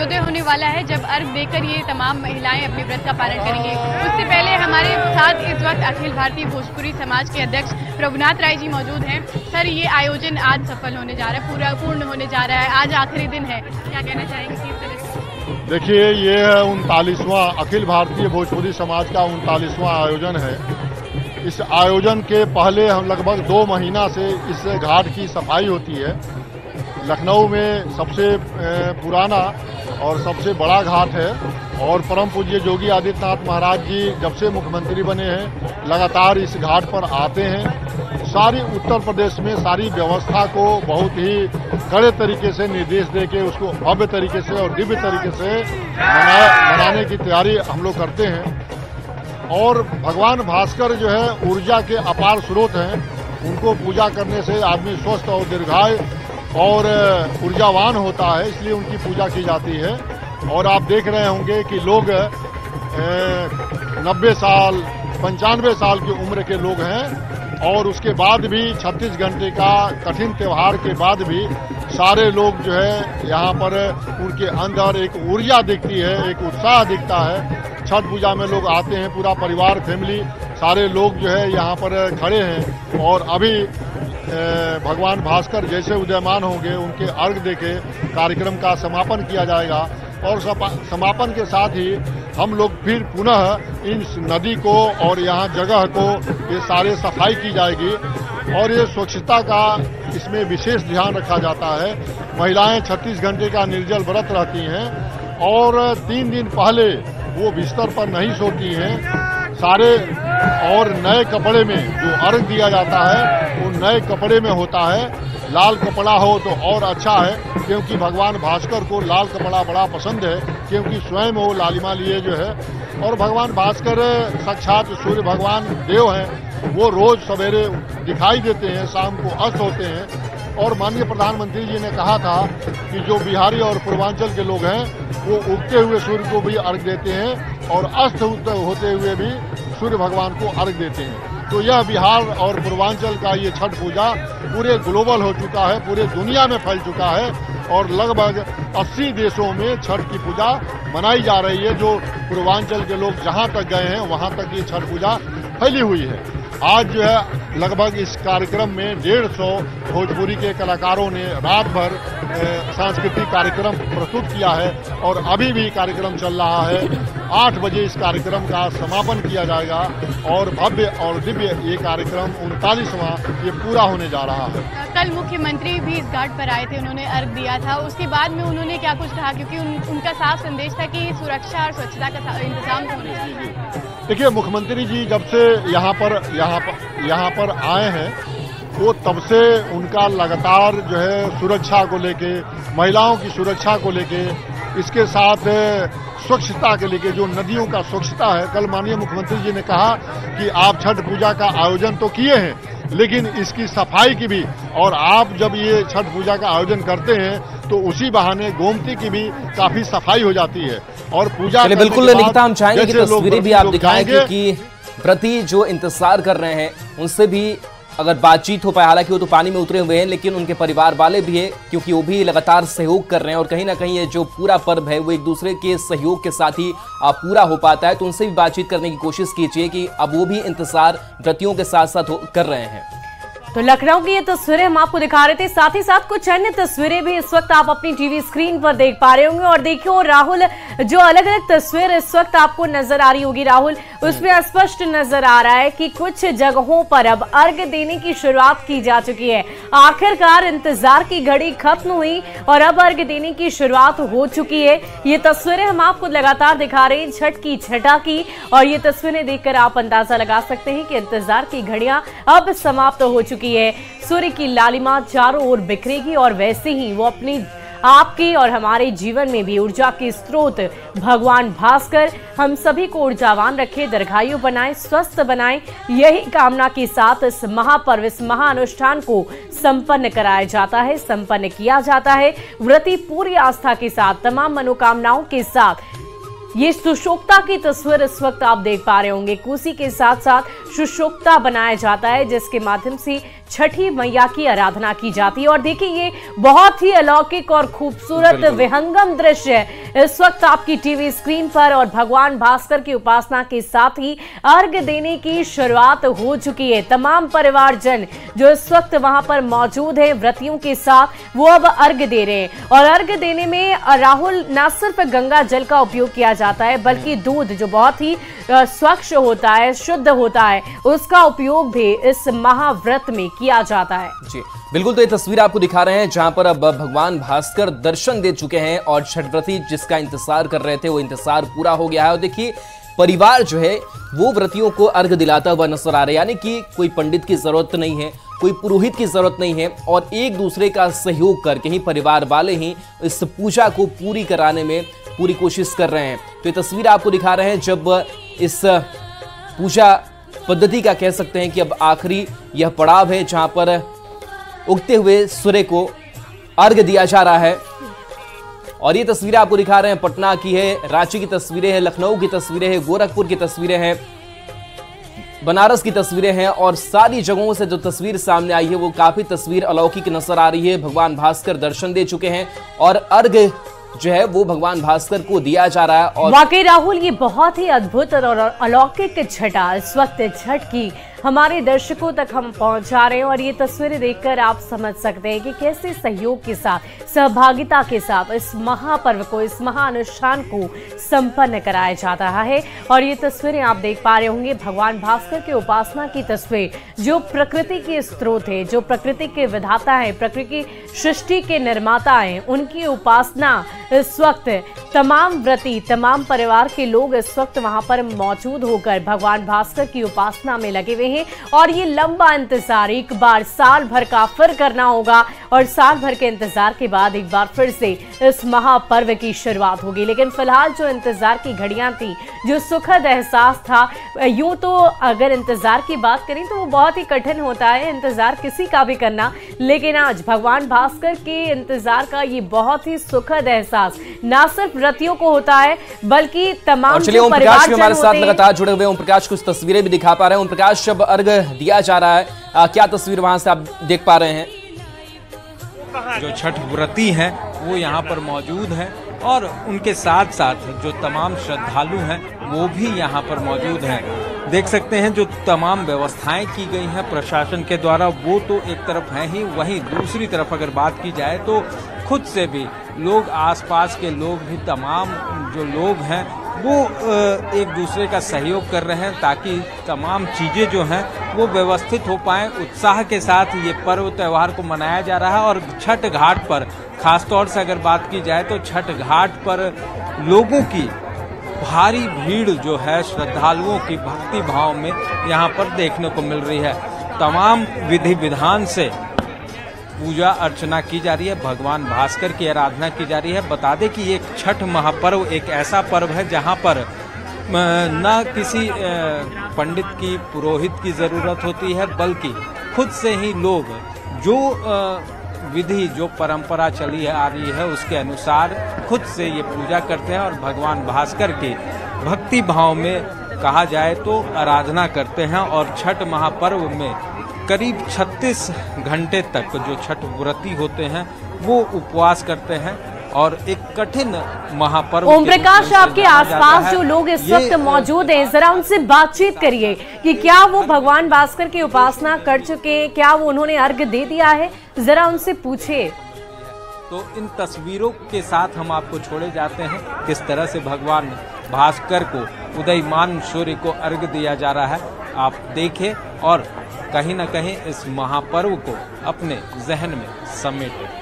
सूर्योदय होने वाला है जब अर्घ देकर ये तमाम महिलाएं अपने व्रत का पालन करेंगे। उससे पहले हमारे साथ इस वक्त अखिल भारतीय भोजपुरी समाज के अध्यक्ष प्रभुनाथ राय जी मौजूद हैं। सर, ये आयोजन आज सफल होने जा रहा है, पूर्ण होने जा रहा है, आज आखिरी दिन है, क्या कहना चाहेंगे इस तरह से? देखिए, ये है 39वां अखिल भारतीय भोजपुरी समाज का 39वां आयोजन है। इस आयोजन के पहले हम लगभग 2 महीना से इस घाट की सफाई होती है। लखनऊ में सबसे पुराना और सबसे बड़ा घाट है और परम पूज्य योगी आदित्यनाथ महाराज जी जब से मुख्यमंत्री बने हैं लगातार इस घाट पर आते हैं। सारी उत्तर प्रदेश में सारी व्यवस्था को बहुत ही कड़े तरीके से निर्देश देके उसको भव्य तरीके से और दिव्य तरीके से मनाने की तैयारी हम लोग करते हैं। और भगवान भास्कर जो है ऊर्जा के अपार स्रोत हैं, उनको पूजा करने से आदमी स्वस्थ और दीर्घायु और ऊर्जावान होता है, इसलिए उनकी पूजा की जाती है। और आप देख रहे होंगे कि लोग 90 साल 95 साल की उम्र के लोग हैं और उसके बाद भी 36 घंटे का कठिन त्यौहार के बाद भी सारे लोग जो है यहाँ पर उनके अंदर एक ऊर्जा दिखती है, एक उत्साह दिखता है। छठ पूजा में लोग आते हैं, पूरा परिवार फैमिली सारे लोग जो है यहाँ पर खड़े हैं और अभी भगवान भास्कर जैसे उदयमान होंगे उनके अर्घ देके कार्यक्रम का समापन किया जाएगा और समापन के साथ ही हम लोग फिर पुनः इस नदी को और यहाँ जगह को ये सारे सफाई की जाएगी और ये स्वच्छता का इसमें विशेष ध्यान रखा जाता है। महिलाएं 36 घंटे का निर्जल व्रत रहती हैं और 3 दिन पहले वो बिस्तर पर नहीं सोती हैं। सारे और नए कपड़े में जो अर्घ दिया जाता है वो नए कपड़े में होता है। लाल कपड़ा हो तो और अच्छा है क्योंकि भगवान भास्कर को लाल कपड़ा बड़ा पसंद है क्योंकि स्वयं वो लालिमा लिए जो है। और भगवान भास्कर साक्षात सूर्य भगवान देव हैं, वो रोज सवेरे दिखाई देते हैं, शाम को अस्त होते हैं। और माननीय प्रधानमंत्री जी ने कहा था कि जो बिहारी और पूर्वांचल के लोग हैं वो उगते हुए सूर्य को भी अर्घ देते हैं और अस्त होते हुए भी सूर्य भगवान को अर्घ देते हैं। तो यह बिहार और पूर्वांचल का ये छठ पूजा पूरे ग्लोबल हो चुका है, पूरे दुनिया में फैल चुका है और लगभग 80 देशों में छठ की पूजा मनाई जा रही है। जो पूर्वांचल के लोग जहां तक गए हैं वहां तक ये छठ पूजा फैली हुई है। आज जो है लगभग इस कार्यक्रम में 150 भोजपुरी के कलाकारों ने रात भर सांस्कृतिक कार्यक्रम प्रस्तुत किया है और अभी भी कार्यक्रम चल रहा है। 8 बजे इस कार्यक्रम का समापन किया जाएगा और भव्य और दिव्य ये कार्यक्रम 39वां ये पूरा होने जा रहा है। कल मुख्यमंत्री भी इस घाट पर आए थे, उन्होंने अर्घ दिया था, उसके बाद में उन्होंने क्या कुछ कहा क्योंकि उनका साफ संदेश था कि सुरक्षा और स्वच्छता का इंतजाम होना चाहिए। देखिए, मुख्यमंत्री जी जब से यहाँ पर आए हैं वो तब से उनका लगातार जो है सुरक्षा को लेके, महिलाओं की सुरक्षा को लेके, इसके साथ स्वच्छता के लेके, जो नदियों का स्वच्छता है। कल माननीय मुख्यमंत्री जी ने कहा कि आप छठ पूजा का आयोजन तो किए हैं लेकिन इसकी सफाई की भी, और आप जब ये छठ पूजा का आयोजन करते हैं तो उसी बहाने गोमती की भी काफी सफाई हो जाती है और पूजा बिल्कुल निकिता, हम चाहेंगे कि तस्वीरें भी आप दिखाएं क्योंकि प्रति जो इंतजार कर रहे हैं उनसे भी अगर बातचीत हो पाए, हालांकि वो तो पानी में उतरे हुए हैं लेकिन उनके परिवार वाले भी हैं क्योंकि वो भी लगातार सहयोग कर रहे हैं और कहीं ना कहीं ये जो पूरा पर्व है वो एक दूसरे के सहयोग के साथ ही पूरा हो पाता है। तो उनसे भी बातचीत करने की कोशिश कीजिए कि अब वो भी इंतजार व्रतियों के साथ साथ कर रहे हैं। तो लखनऊ की ये तस्वीरें हम आपको दिखा रहे थे, साथ ही साथ कुछ अन्य तस्वीरें भी इस वक्त आप अपनी टीवी स्क्रीन पर देख पा रहे होंगे। और देखिए राहुल, जो अलग अलग तस्वीर इस वक्त आपको नजर आ रही होगी राहुल, उसमें स्पष्ट नजर आ रहा है कि कुछ जगहों पर अब अर्घ देने की शुरुआत की जा चुकी है। आखिरकार इंतजार की घड़ी खत्म हुई और अब अर्घ देने की शुरुआत हो चुकी है। ये तस्वीरें हम आपको लगातार दिखा रहे हैं छठ की छठा की, और ये तस्वीरें देखकर आप अंदाजा लगा सकते हैं कि इंतजार की घड़ियां अब समाप्त हो चुकी है। सूर्य की लालिमा चारों ओर बिखरेगी और वैसे ही वो अपनी आपके और हमारे जीवन में भी ऊर्जा के स्रोत भगवान भास्कर हम सभी को ऊर्जावान रखे, दीर्घायु बनाए, स्वस्थ बनाए, यही कामना के साथ इस महापर्व, इस महाअनुष्ठान को संपन्न कराया जाता है, संपन्न किया जाता है। व्रती पूरी आस्था के साथ, तमाम मनोकामनाओं के साथ ये सुशोभता की तस्वीर इस वक्त आप देख पा रहे होंगे। कोसी के साथ साथ सुशोभता बनाया जाता है, जिसके माध्यम से छठी मैया की आराधना की जाती है। और देखिए ये बहुत ही अलौकिक और खूबसूरत विहंगम दृश्य है इस वक्त आपकी टीवी स्क्रीन पर। और भगवान भास्कर की उपासना के साथ ही अर्घ देने की शुरुआत हो चुकी है। तमाम परिवारजन जो इस वक्त वहां पर मौजूद है व्रतियों के साथ, वो अब अर्घ दे रहे हैं। और अर्घ देने में राहुल न सिर्फ गंगा जल का उपयोग किया जाता है, बल्कि दूध जो बहुत ही स्वच्छ होता है, शुद्ध होता है, उसका उपयोग भी इस महाव्रत में किया जाता है। जी बिल्कुल, तो ये तस्वीर आपको दिखा रहे हैं जहां पर अब भगवान भास्कर दर्शन दे चुके हैं और छठव्रती जिसका इंतजार कर रहे थे वो इंतजार पूरा हो गया है। और देखिए परिवार जो है वो व्रतियों को अर्घ दिलाता हुआ नजर आ रहा है, यानी कि कोई पंडित की जरूरत नहीं है, कोई पुरोहित की जरूरत नहीं है, और एक दूसरे का सहयोग करके ही परिवार वाले ही इस पूजा को पूरी कराने में पूरी कोशिश कर रहे हैं। तो ये तस्वीर आपको दिखा रहे हैं जब इस पूजा पद्धति का कह सकते हैं कि अब आखिरी यह पड़ाव है जहां पर उगते हुए सूर्य को अर्घ दिया जा रहा है। और ये तस्वीरें आपको दिखा रहे हैं पटना की है, रांची की तस्वीरें हैं, लखनऊ की तस्वीरें हैं, गोरखपुर की तस्वीरें हैं, बनारस की तस्वीरें हैं, और सारी जगहों से जो तस्वीर सामने आई है वो काफी तस्वीर अलौकिक नजर आ रही है। भगवान भास्कर दर्शन दे चुके हैं और अर्घ जो है वो भगवान भास्कर को दिया जा रहा है। और वाकई राहुल ये बहुत ही अद्भुत और अलौकिक छठा इस वक्त छठ की हमारे दर्शकों तक हम पहुंचा रहे हैं। और ये तस्वीरें देखकर आप समझ सकते हैं कि कैसे सहयोग के साथ, सहभागिता के साथ इस महापर्व को, इस महाअनुष्ठान को संपन्न कराया जा रहा है। और ये तस्वीरें आप देख पा रहे होंगे भगवान भास्कर के उपासना की तस्वीर, जो प्रकृति के स्रोत है, जो प्रकृति के विधाता है, प्रकृति सृष्टि के निर्माता हैं, उनकी उपासना इस वक्त तमाम व्रती, तमाम परिवार के लोग इस वक्त वहां पर मौजूद होकर भगवान भास्कर की उपासना में लगे हुए हैं। और ये लंबा इंतजार एक बार साल भर का फिर करना होगा, और साल भर के इंतजार के बाद एक बार फिर से इस महापर्व की शुरुआत होगी। लेकिन फिलहाल जो इंतजार की घड़ियां थी, जो सुखद एहसास था, यूं तो अगर इंतजार की बात करें तो वो बहुत ही कठिन होता है इंतजार किसी का भी करना, लेकिन आज भगवान भास्कर के इंतजार का ये बहुत ही सुखद एहसास ना सिर्फ व्रतियों को होता है बल्कि तमाम चलिए ओम प्रकाश भी हमारे साथ लगातार जुड़े हुए। ओम प्रकाश कुछ तस्वीरें भी दिखा पा रहे हैं। ओम प्रकाश जब अर्घ दिया जा रहा है, क्या तस्वीर वहां से आप देख पा रहे हैं? जो छठ व्रती हैं वो यहाँ पर मौजूद हैं और उनके साथ साथ जो तमाम श्रद्धालु हैं वो भी यहाँ पर मौजूद हैं। देख सकते हैं जो तमाम व्यवस्थाएं की गई हैं प्रशासन के द्वारा, वो तो एक तरफ है ही, वहीं दूसरी तरफ अगर बात की जाए तो खुद से भी लोग, आसपास के लोग भी, तमाम जो लोग हैं वो एक दूसरे का सहयोग कर रहे हैं ताकि तमाम चीज़ें जो हैं वो व्यवस्थित हो पाएँ। उत्साह के साथ ये पर्व त्यौहार को मनाया जा रहा है। और छठ घाट पर खासतौर से अगर बात की जाए तो छठ घाट पर लोगों की भारी भीड़ जो है, श्रद्धालुओं की भक्ति भाव में यहाँ पर देखने को मिल रही है। तमाम विधि विधान से पूजा अर्चना की जा रही है, भगवान भास्कर की आराधना की जा रही है। बता दें कि ये छठ महापर्व एक ऐसा पर्व है जहाँ पर न किसी पंडित की, पुरोहित की ज़रूरत होती है, बल्कि खुद से ही लोग जो विधि, जो परंपरा चली आ रही है उसके अनुसार खुद से ये पूजा करते हैं और भगवान भास्कर की भक्ति भाव में कहा जाए तो आराधना करते हैं। और छठ महापर्व में करीब 36 घंटे तक जो छठ व्रती होते हैं वो उपवास करते हैं और एक कठिन महापर्व। ओम प्रकाश, आपके आसपास जो लोग इस वक्त मौजूद हैं, जरा उनसे बातचीत करिए कि क्या वो भगवान भास्कर की उपासना कर चुके, क्या वो उन्होंने अर्घ दे दिया है, जरा उनसे पूछिए। तो इन तस्वीरों के साथ हम आपको छोड़े जाते हैं किस तरह से भगवान भास्कर को, उदयमान सूर्य को अर्घ दिया जा रहा है। आप देखें और कहीं न कहीं इस महापर्व को अपने जहन में समेटें।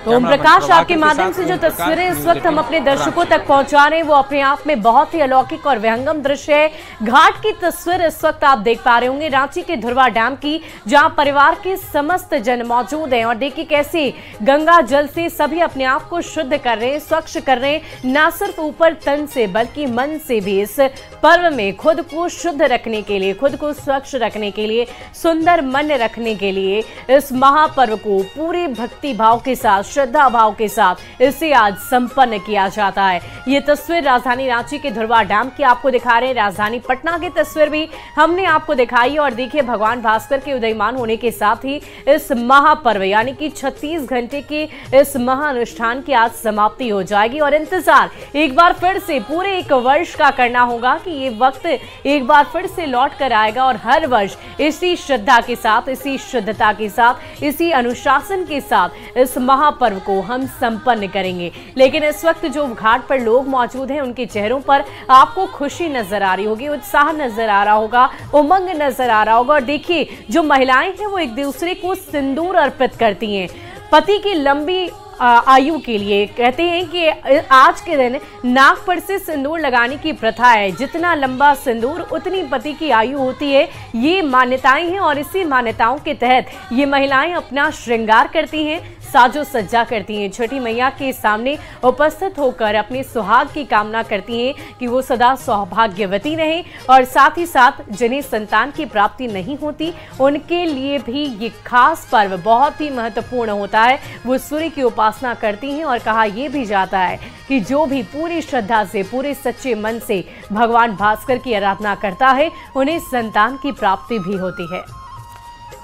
तो ओम प्रकाश, आपके माध्यम से जो तस्वीरें इस वक्त हम अपने दर्शकों तक पहुंचा रहे हैं वो अपने आप में बहुत ही अलौकिक और विहंगम दृश्य है। घाट की तस्वीर इस वक्त आप देख पा रहे होंगे रांची के धुरवा डैम की, जहां परिवार के समस्त जन मौजूद हैं। और देखिए कैसे गंगा जल से सभी अपने आप को शुद्ध कर रहे हैं, स्वच्छ कर रहे हैं, न सिर्फ ऊपर तन से बल्कि मन से भी। इस पर्व में खुद को शुद्ध रखने के लिए, खुद को स्वच्छ रखने के लिए, सुंदर मन रखने के लिए इस महापर्व को पूरे भक्ति भाव के साथ, श्रद्धा भाव के साथ इसे आज संपन्न किया जाता है। ये तस्वीर राजधानी रांची के धुरवा डैम की आपको दिखा रहे हैं। राजधानी पटना की तस्वीर भी हमने आपको दिखाई और देखिए भगवान भास्कर के उदयमान होने के साथ ही इस महापर्व यानी कि 36 घंटे के इस महाअनुष्ठान की आज समाप्ति हो जाएगी और इंतजार एक बार फिर से पूरे 1 वर्ष का करना होगा कि ये वक्त एक बार फिर से लौट कर आएगा और हर वर्ष इसी श्रद्धा के साथ, इसी शुद्धता के साथ, इसी अनुशासन के साथ इस महापर्व को हम संपन्न करेंगे। लेकिन इस वक्त जो घाट पर लोग मौजूद हैं उनके चेहरों पर आपको खुशी नजर आ रही होगी, उत्साह नजर आ रहा होगा, उमंग नजर आ रहा होगा। और देखिए जो महिलाएं हैं वो एक दूसरे को सिंदूर अर्पित करती हैं पति की लंबी आयु के लिए। कहते हैं कि आज के दिन नाक पर से सिंदूर लगाने की प्रथा है, जितना लंबा सिंदूर उतनी पति की आयु होती है, ये मान्यताएं हैं। और इसी मान्यताओं के तहत ये महिलाएं अपना श्रृंगार करती हैं, साजो सज्जा करती हैं, छठी मैया के सामने उपस्थित होकर अपने सुहाग की कामना करती हैं कि वो सदा सौभाग्यवती रहें और साथ ही साथ जिन्हें संतान की प्राप्ति नहीं होती उनके लिए भी ये खास पर्व बहुत ही महत्वपूर्ण होता है। वो सूर्य की उपासना करती हैं और कहा यह भी जाता है कि जो भी पूरी श्रद्धा से, पूरे सच्चे मन से भगवान भास्कर की आराधना करता है उन्हें संतान की प्राप्ति भी होती है।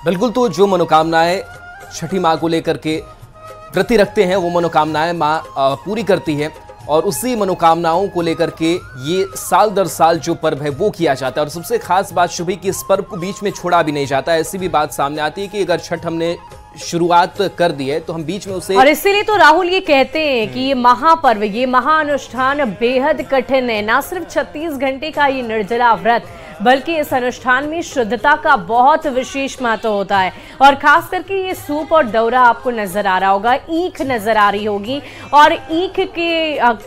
बिल्कुल, तो जो मनोकामनाएं छठी माँ को लेकर के व्रती रखते हैं वो मनोकामनाएं माँ पूरी करती है और उसी मनोकामनाओं को लेकर के ये साल दर साल जो पर्व है वो किया जाता है। और सबसे खास बात शुभी कि इस पर्व को बीच में छोड़ा भी नहीं जाता। ऐसी भी बात सामने आती है कि अगर छठ हमने शुरुआत कर दी है तो हम बीच में उसे, और इसीलिए तो राहुल ये कहते हैं कि ये महापर्व, ये महाअनुष्ठान बेहद कठिन है। ना सिर्फ 36 घंटे का ये निर्जला व्रत बल्कि इस अनुष्ठान में शुद्धता का बहुत विशेष महत्व होता है। और खास करके ये सूप और दौरा आपको नजर आ रहा होगा, ईख नजर आ रही होगी। और ईख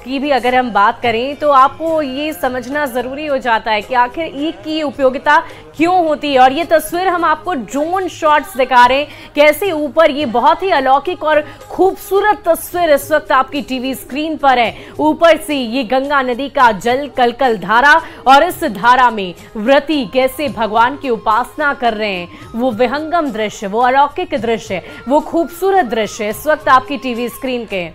की भी अगर हम बात करें तो आपको ये समझना जरूरी हो जाता है कि आखिर ईख की उपयोगिता क्यों होती है। और ये तस्वीर हम आपको ड्रोन शॉट्स दिखा रहे हैं, कैसे ऊपर ये बहुत ही अलौकिक और खूबसूरत तस्वीर इस वक्त आपकी टीवी स्क्रीन पर है। ऊपर से ये गंगा नदी का जल कलकल धारा और इस धारा में व्रती कैसे भगवान की उपासना कर रहे हैं, वो विहंगम दृश्य, वो अलौकिक दृश्य, वो खूबसूरत दृश्य इस वक्त आपकी टीवी स्क्रीन के।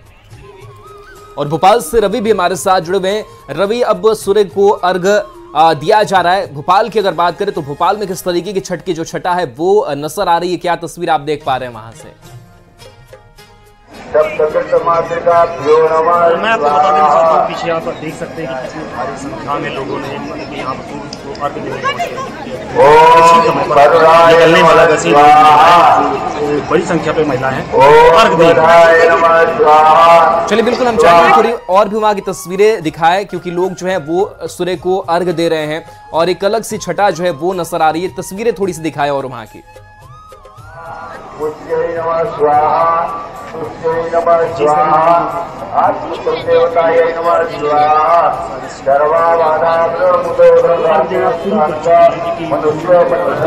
और भोपाल से रवि भी हमारे साथ जुड़े हुए हैं। रवि, अब सूर्य को अर्घ दिया जा रहा है। भोपाल की अगर बात करें तो भोपाल में किस तरीके की छठ की जो छटा है वो नजर आ रही है, क्या तस्वीर आप देख पा रहे हैं वहां से? मैं आपको बता देना चाहता हूँ, पीछे आप देख सकते हैं कि कितनी भारी संख्या में लोगों ने यहाँ पर अर्घ देने निकलने वाला वैसे बड़ी संख्या पे महिला है अर्घ दे रही है। चलिए बिल्कुल, हम चाहेंगे थोड़ी और भी वहां की तस्वीरें दिखाएं क्योंकि लोग जो है वो सूर्य को अर्घ दे रहे हैं और एक अलग सी छटा जो है वो नजर आ रही है। तस्वीरें थोड़ी सी दिखाएं और वहां की।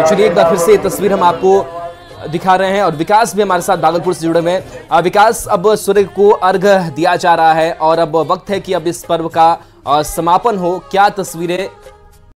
चलिए एक बार फिर से तस्वीर हम आपको दिखा रहे हैं और विकास भी हमारे साथ भागलपुर से जुड़े हुए हैं। विकास, अब सूर्य को अर्घ दिया जा रहा है और अब वक्त है कि अब इस पर्व का समापन हो, क्या तस्वीरें